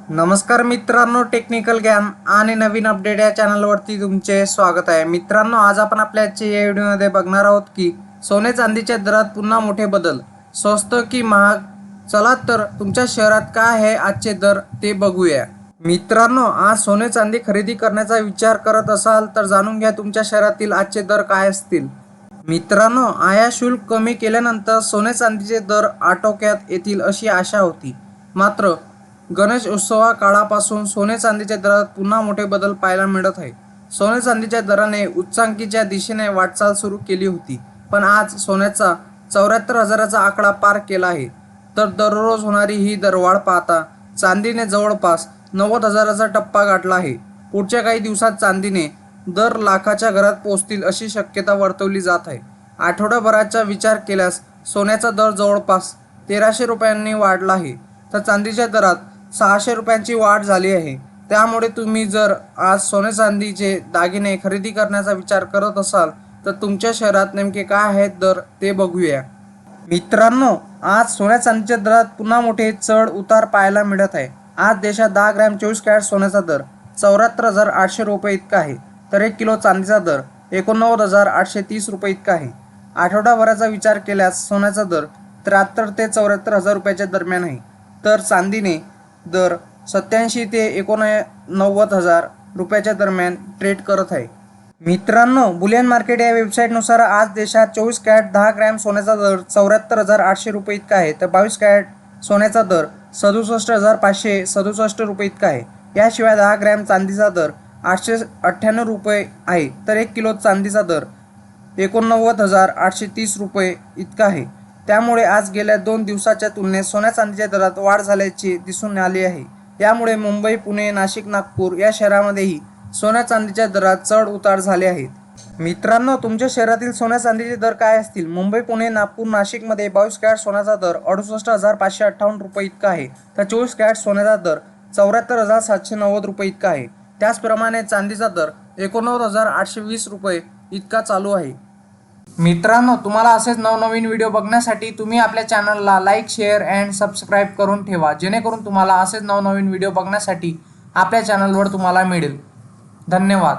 नमस्कार मित्रांनो, टेक्निकल ज्ञान आणि नवीन अपडेट या चॅनलवरती तुमचे स्वागत आहे। मित्रांनो, आज आपण आपल्या या व्हिडिओमध्ये बघणार आहोत की सोने चांदीच्या दरात पुन्हा मोठे बदल, स्वस्त की महाग। चला तर तुमच्या शहरात काय आहे आजचे दर ते बघूया। मित्रांनो, आज सोने चांदी खरेदी करण्याचा विचार करत असाल तर जाणून घ्या तुमच्या शहरातील आजचे दर काय असतील। मित्रांनो, आयात शुल्क कमी केल्यानंतर सोने चांदीचे दर आटोक्यात येतील अशी आशा होती, मात्र गणेश उत्सवा काळापासून सोने चांदीच्या दरात पुन्हा मोठे बदल पाहायला मिळत आहे। सोने चांदीच्या दराने उच्चांकीच्या दिशेने वाटचाल सुरू केली होती, पण आज सोन्याचा 74,000चा आकडा पार केला आहे। तर दररोज होणारी ही दरवाढ पाहता चांदीने जवळपास 90,000चा टप्पा गाठला आहे। पुढच्या काही दिवसात चांदीने दर लाखाच्या घरात पोहोचतील अशी शक्यता वर्तवली जात आहे। आठवडाभराचा विचार केल्यास सोन्याचा दर जवळपास 1,300 रुपयांनी वाढला आहे, तर चांदीच्या दरात 600 रुपयांची वाढ झाली आहे। त्यामुळे तुम्ही जर आज सोने चांदीचे दागिने खरेदी करण्याचा विचार करत असाल तर तुमच्या शहरात नेमके काय आहेत दर ते बघूया। मित्रांनो, आज सोन्या चांदीच्या दरात पुन्हा मोठे चढ उतार पाहायला मिळत आहे। आज देशात 10 ग्रॅम 24 कॅरेट सोन्याचा दर 74,800 रुपये इतका आहे, तर 1 किलो चांदीचा दर 89,830 रुपये इतका आहे। आठवडाभराचा विचार केल्यास सोन्याचा दर 73 ते 74,000 रुपयाच्या दरम्यान आहे, तर चांदीने दर 87 ते 89,000 रुपयाच्या दरम्यान ट्रेड करत आहे। मित्रांनो, बुलियन मार्केट या वेबसाईटनुसार आज देशात 24 कॅरेट 10 ग्रॅम सोन्याचा दर 74,800 रुपये इतका आहे, तर 22 कॅरेट सोन्याचा दर 67,567 रुपये इतका आहे। याशिवाय 10 ग्रॅम चांदीचा दर 898 रुपये आहे, तर 1 किलो चांदीचा दर 89,830 रुपये इतका आहे। त्यामुळे आज गेल्या 2 दिवसाच्या तुलनेत सोन्या चांदीच्या दरात वाढ झाल्याचे दिसून आले आहे। यामुळे मुंबई, पुणे, नाशिक, नागपूर या शहरांमध्येही सोन्या चांदीच्या दरात चढ उतार झाले आहेत। मित्रांनो, तुमच्या शहरातील सोन्या चांदीचे दर काय असतील? मुंबई, पुणे, नागपूर, नाशिकमध्ये 22 कॅरेट सोन्याचा दर 68,558 रुपये इतका आहे, तर 24 कॅरेट सोन्याचा दर 74,790 रुपये इतका आहे। त्याचप्रमाणे चांदीचा दर 89,820 रुपये इतका चालू आहे। मित्रांनो, तुम्हाला असेच नवनवीन व्हिडिओ बघण्यासाठी तुम्ही आपल्या चॅनलला लाईक, शेअर अँड सबस्क्राईब करून ठेवा, जेणेकरून तुम्हाला असेच नवनवीन व्हिडिओ बघण्यासाठी आपल्या चॅनलवर तुम्हाला मिळेल। धन्यवाद।